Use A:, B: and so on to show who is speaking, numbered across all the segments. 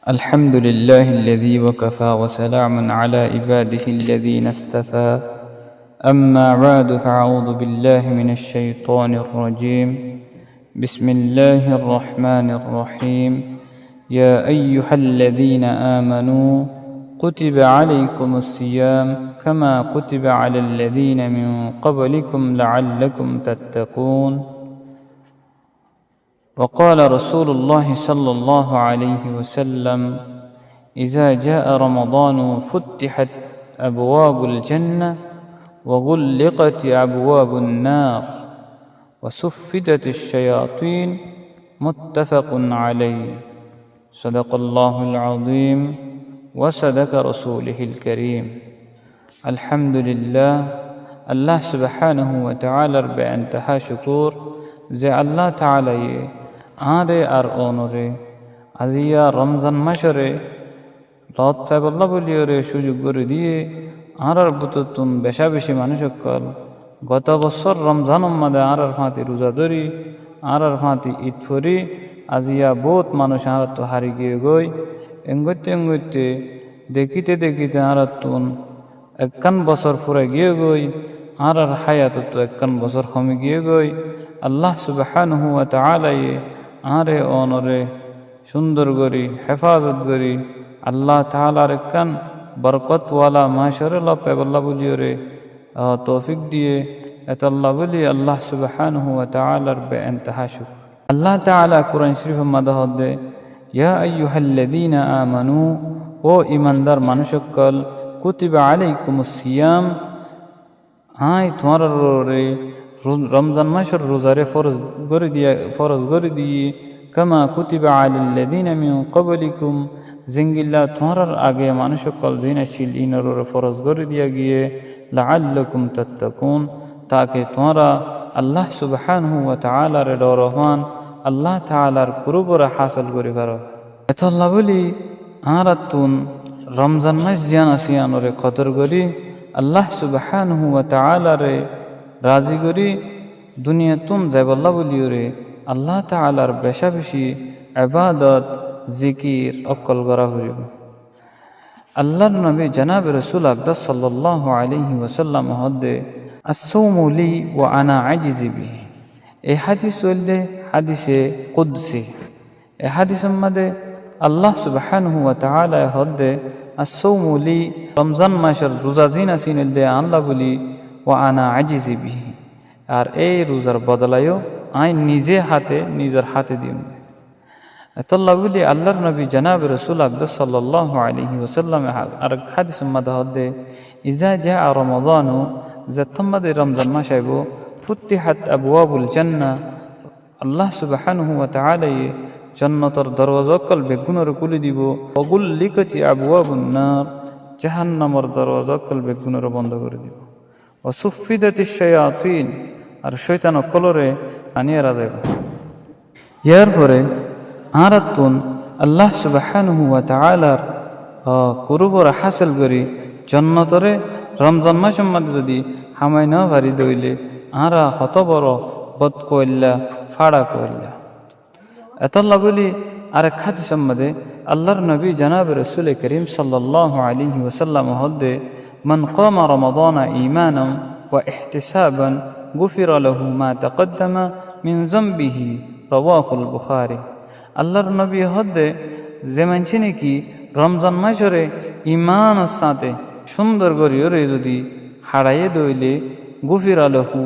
A: الحمد لله الذي وكفى وسلام على عباده الذين اصطفى أما بعد فأعوذ بالله من الشيطان الرجيم بسم الله الرحمن الرحيم يا أيها الذين آمنوا كتب عليكم الصيام كما كتب على الذين من قبلكم لعلكم تتقون وقال رسول الله صلى الله عليه وسلم إذا جاء رمضان فتحت أبواب الجنة وغلقت أبواب النار وصفدت الشياطين متفق عليه صدق الله العظيم وصدق رسوله الكريم الحمد لله الله سبحانه وتعالى بأنتهى شكور যে আল্লাহ তাআলাই আরে আর অনরে আজিয়া রমজান মাসরে লত ফাইবল্লাহ বলিওরে সুযোগ করে দিয়ে আর বুতুন বেশা বেশি মানুষ কল গত বছর রমজান মাদে আর ফাঁতি রোজা ধরি আর ফাঁতি ঈদ ফরি আজিয়া বহুত মানুষ আর তো হারি গিয়ে গই এঙ্গতে দেখিতে দেখিতে আর তুন একান বছর ফুরে গিয়ে গই আর হায়াত তো একান বছর কমে গিয়ে গই আল্লাহ সুবহানাহু ওয়া তাআলা আরে অনরে সুন্দর করি হেফাজত করি আল্লাহ তাআলার কান বরকতওয়ালা মাশরে লপেবল্লাহ বলিওরে তৌফিক দিয়ে এত আল্লাহ বলি আল্লাহ সুবহানাহু ওয়া তাআলার বেইনতাহা শুকর আল্লাহ তাআলা কোরআন শরীফের মধ্যে ইয়া আইয়ুহাল্লাযীনা আমানু ও ঈমানদার মানুষসকল কুতিবা আলাইকুমুস সিয়াম আই তোমারে রমজান মাসের রোজারে ফরজ করে দিয়ে কামা কুতিবা আলাল্লাযীনা মিন ক্বাবলিকুম জিঙ্গিল্লা তোমার আগে মানুষ সকল জিনাশীল ইনর ফরজ করে দিয়া গিয়ে লাআল্লাকুম তাত্তাকুন তাকে তোমরা আল্লাহ সুবহানাহু ওয়া তাআলার ডরমান আল্লাহ তাআলার কুরবরা হাসিল করে পারো এত আল্লাহ বলি আরাতুন রমজান মাস জিয়ান আসিয়ানরে কদর করি আল্লাহ সুবহানাহু ওয়া তাআলারে রাজি করি দুনিয়াতুন যাইবল্লাহ বলিওরে আল্লাহ তাআলার বেশা বেশি ইবাদত জিকির অকল করা হইব আল্লাহর নবী জনাব রাসূল আকরাম সাল্লাল্লাহু আলাইহি ওয়াসাল্লাম হদে আসসাওমু লি ওয়া আনা আজিজি বিহি এই হাদিস হইলে হাদিসে কুদসি এই হাদিসের মধ্যে আল্লাহ সুবহানাহু ওয়া তাআলা হদে আসসাওমু লি রমজান মাসের রোজা জিন আসিনলে আল্লাহ বলি ওয়া আনা আজিজি বিহি আর এই রোজার বদলায়ও আই নিজের হাতে দিম এতল্লাহ বলি আল্লাহর নবী জনাব রাসূল আকরাম সাল্লাল্লাহু আলাইহি ওয়াসাল্লাম আর হাদিসের মধ্যে ইজা জা রমাদানু যতমদে রমজান মাস আইব ফুতিহাত আবওয়াবুল জান্নাহ আল্লাহ সুবহানাহু ওয়া তাআলা জান্নাতের দরওয়াজা কল বেগুনের খুলে দিব ওগুল্লিকাতি আবওয়াবুন নার জাহান্নামের দরওয়াজা কল বেগুনের বন্ধ করে দিব ওয়াসুফিদাতিশ শায়াতিন আর শয়তান কলরে আনিয়ে রাজাব ইয়ার পরে আরাতুন আল্লাহ সুবহানাহু ওয়া তাআলার কুরবরা হাসিল করি জান্নাতরে রমজান মাসের মধ্যে যদি হামাই না পারি দইলে আরা হত বড় বদ কইল্লা ফাড়া কইল্লা এতল্লাহ বলি আর হাদিসের মধ্যে আল্লাহর নবী জনাব রাসূল করিম সাল্লাল্লাহু আলাইহি ওয়াসাল্লাম হদে মান কামা রমাদান ঈমানান ওয়া ইহতিসাবান গুফিরা লাহু মা তাকদ্দামা মিন যামবিহি রাওয়াহুল বুখারী আল্লাহর নবী হদে যে মানছি নাকি রমজান মাসরে ঈমানের সাথে সুন্দর করিওরে যদি হারাইয়ে দইলে গুফিরা লাহু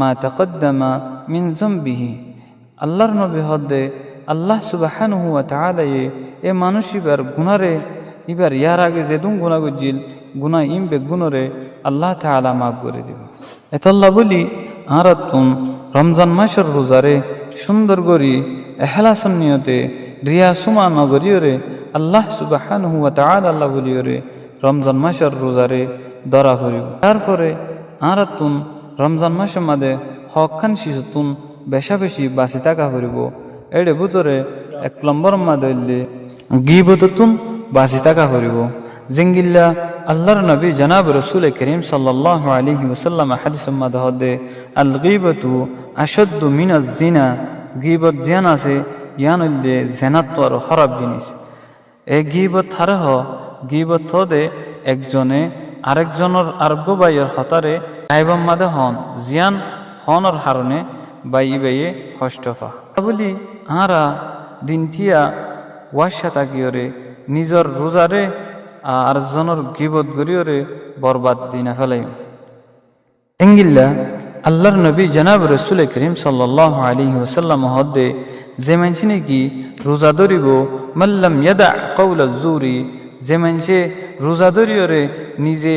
A: মা তাকদ্দামা মিন যামবিহি আল্লাহর নবী হদে আল্লাহ সুবহানাহু ওয়া তাআলা এ মানুষ ইবার গুনারে ইবার ইয়ার আগে যেদুন গুনাহ গজিল গুনাহ ইমবে গুনরে আল্লাহ তাআলা মাফ করে দিব এতল্লাহ বলি আরাতুন রমজান মাসের রোজারে সুন্দর করি এখলাসের নিয়তে রিয়া সুমা নগরিয়রে আল্লাহ সুবহানাহু ওয়া তাআলা আল্লাহ বলিওরে রমজান মাসের রোজারে ধরা করিব তারপরে আরাতুন রমজান মাসের মধ্যে হকখান শিশুতুন বেশা বেশি বাঁচি থাকা করিব এড়ে ভিতরে এক নম্বর মধ্যে গীবতুন বাঁচি থাকা করিব জিঙ্গিল্লা আল্লাহর নবী জনাব রাসূল করিম সাল্লাল্লাহু আলাইহি ওয়াসাল্লাম হাদিসের মধ্যে আল গীবতু আশাদ্দু মিনাজ জিনা গীবত জিনা আছে ইয়ান হইলে জেনাত তো আরো খারাপ জিনিস এই গিবত হারহ গিবত হদে একজনে আরেকজনের আরোগ্য বাইয়ের হতারে গাইবাম মাদে হন জিয়ান হনর হারণে বাইয়ে বাইয়ে হষ্টফা বলি আরা দিনটিয়া ওয়াশাতা গিয়রে নিজর রোজারে আর জনের গিবত গরিয়রে বরবাদ দিনা ফেলাই এঙ্গিল্লা আল্লাহর নবী জনাব রসুল করিম সাল্লাল্লাহু আলাইহি ওয়াসাল্লাম হদ্দে যে মানুষ নাকি রোজা ধরিব মাল্লাম ইয়াদা কওলা জুরি যে মানুষে রোজা ধরিয়রে নিজে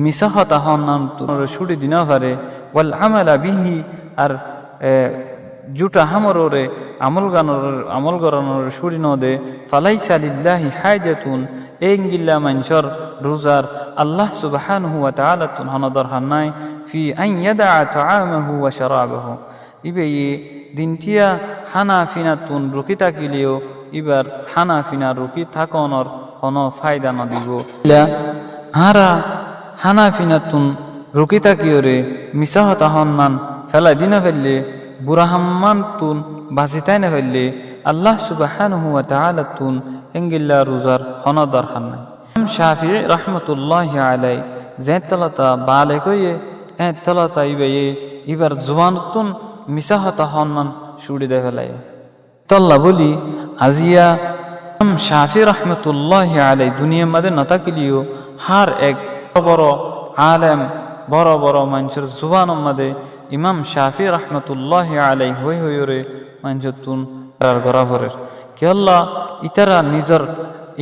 A: মিছা হতা হন ছুটি দিনা পারে ওয়াল আমালা বিহি আর জুটা হামররে আমল গরানোর ছুটি নদে ফালাইসা লিল্লাহি হাজাতুন এঙ্গিল্লা মানুষের রোজার আল্লাহ সুবহানাহু ওয়া তাআলা তুন হনদর হান্নাই ফি আন ইয়াদা তাআমাহু ওয়া শারাবাহু ইবে দিনটিয়া হানা ফিনা তুন রুকি থাকিলেও এবার হানা ফিনা রুকি থাকনর কোনো ফায়দা না দিব আরা হানা ফিনা তুন রুকি থাকিওরে মিছা হতা হন্নান ফেলাই দিনা ফেললে বুড়া হাম্মান তুন বাঁচিতাই না ফেললে আল্লাহ সুবহানাহু ওয়া তাআলা তুন এঙ্গিল্লা রোজার হনদর হান্নাই শাফি রহমতুল্লাহ আলাই যে তলতা বালে কইয়ে তলতা ইবে এবার জুবানতুন মিছা হতা হন্নান ছুড়ি দে ফেলাই তল্লা বলি আজিয়া শাফি রহমতুল্লাহ আলাই দুনিয়ার মাঝে নতাকিলিও হার এক বড় আলেম বড় বড় মানুষের জুবানের মাঝে ইমাম শাফি রহমতুল্লাহ আলাই হই হইরে মানুষের তুন গরাবরের কেল্লা ইতারা নিজর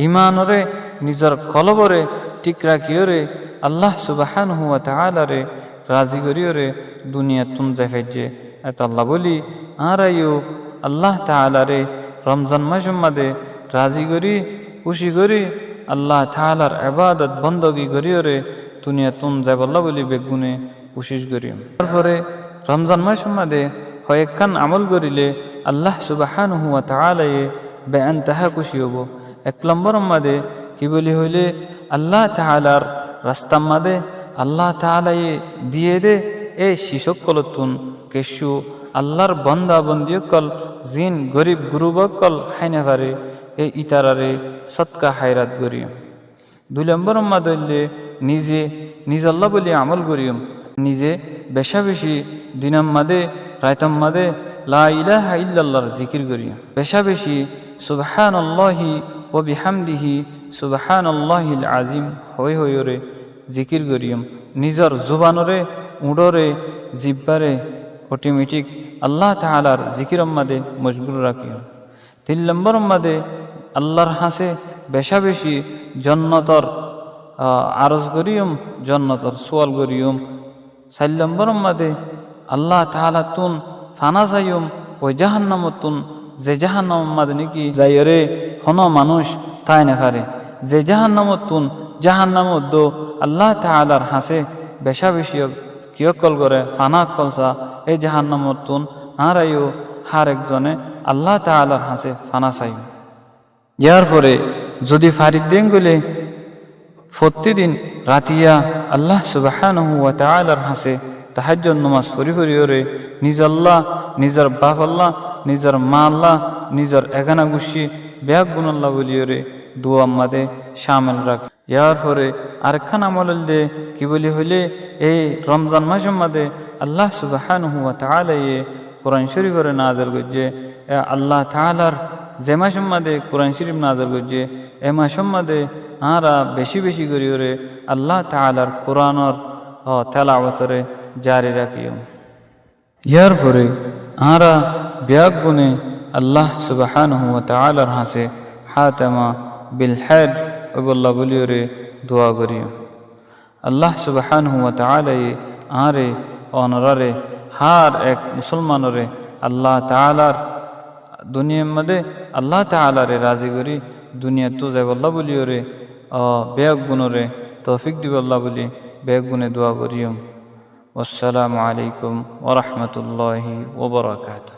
A: ইমানরে নিজর কলবরে ঠিক রাখিওরে আল্লাহ সুবহানাহু ওয়া তাআলা রে রাজি করিওরে দুনিয়া তুন জাফেজে আল্লাহ বলি আরাইও আল্লাহ তাআলা রে রমজান মাসের মাঝে রাজি করি খুশি করি আল্লাহ তাআলার ইবাদত বন্দগি করিওরে দুনিয়া তুন যাবল্লা বলি বেগুনে কোশিশ করি তারপরে রমজান মাসের মাঝে কয়েকখান আমল করিলে আল্লাহ সুবহানাহু ওয়া তাআলা বেআনতাহা খুশি হব এক নম্বর মাঝে কি বলি হইলে আল্লাহ তাআলার রাস্তার মাঝে আল্লাহ তাআলা দিয়ে দে এ শিশকলতুন কেশু আল্লাহর বন্দা বন্দিয়কল জিন গরিব গুরুবকল হাইনা পারে এ ইতারারে সৎকা হায়রাত করিম দুই নম্বর মাদলে নিজ আল্লাহ বলি আমল করিম নিজে বেশা বেশি দিনাম মাদে রায়তাম মাদে লা ইলাহা ইল্লাল্লাহর জিকির করিম বেশা বেশি সুবহানাল্লাহি ওয়া বিহামদিহি সুবহানাল্লাহিল আযীম হই হইরে জিকির করিম নিজর জুবানরে উড়রে জিব্বারে অটোমেটিক আল্লাহ তাআলার জিকির মাদে মশগুল রাখিম তিন নম্বর মাদে আল্লাহর হাসে বেশা বেশি জন্নতর আরজ করিম জন্নতর সোয়াল করিম চার নম্বর মাদে আল্লাহ তাআলা তুন ফানা যাইম ওই জাহান্নামতুন যে জাহান্নাম মাদে নাকি যাইরে হন মানুষ তাই না পারে যে জাহান্নামতুন জাহান্নামত দো আল্লাহ তাআলার হাসে বেশা বেশি কিয়কল করে ফানা কলসা এই জাহান্নামতুন আরাইও হার একজনে আল্লাহ তাআলার হাসে ফানা চাই ইয়ার পরে যদি ফারিদ দেন গেলে প্রতিদিন রাতিয়া আল্লাহ সুবহানাহু ওয়া তাআলার হাসে তাহাজ্জুদ নামাজ পড়ি পড়িওরে নিজ আল্লাহ নিজর বাপ আল্লাহ নিজর মা আল্লাহ নিজর এগানা গুছি ব্যাগ গুণ আল্লাহ বলিওরে দুয়া মাদে শামিল রাখ ইয়ার পরে আরেকখান আমল দে কি বলি হইলে এই রমজান মাসের মাদে আল্লাহ সুবহানাহু ওয়া তাআলা কোরআন শরীফের নাযিল করছে আল্লাহ তাআলার যে মাসের মাদে কোরআন শরীফ নাযিল করছে এ মাসের মাদে আরা বেশি বেশি করিওরে আল্লাহ তাআলার কোরআনর তেলাওয়াতরে জারি রাখিও ইয়ার পরে আরা ব্যাগ গুনে আল্লাহ সুবহানাহু ওয়া তাআলার হাসে হাতামা বিল হাদ ওয়াল্লাহ বলিওরে দোয়া করিও আল্লাহ সুবহানাহু ওয়া তাআলা আরে অনরারে হার এক মুসলমানরে আল্লাহ তাআলার দুনিয়ার মধ্যে আল্লাহ তাআলারে রাজি করি দুনিয়া তো যাবল্লাহ বলিওরে ব্যাগ গুণরে তৌফিক দিবল্লাহ বলি ব্যাগ গুণে দোয়া করিও আসসালামু আলাইকুম ওয়া রাহমাতুল্লাহি ওয়া বারাকাতুহু।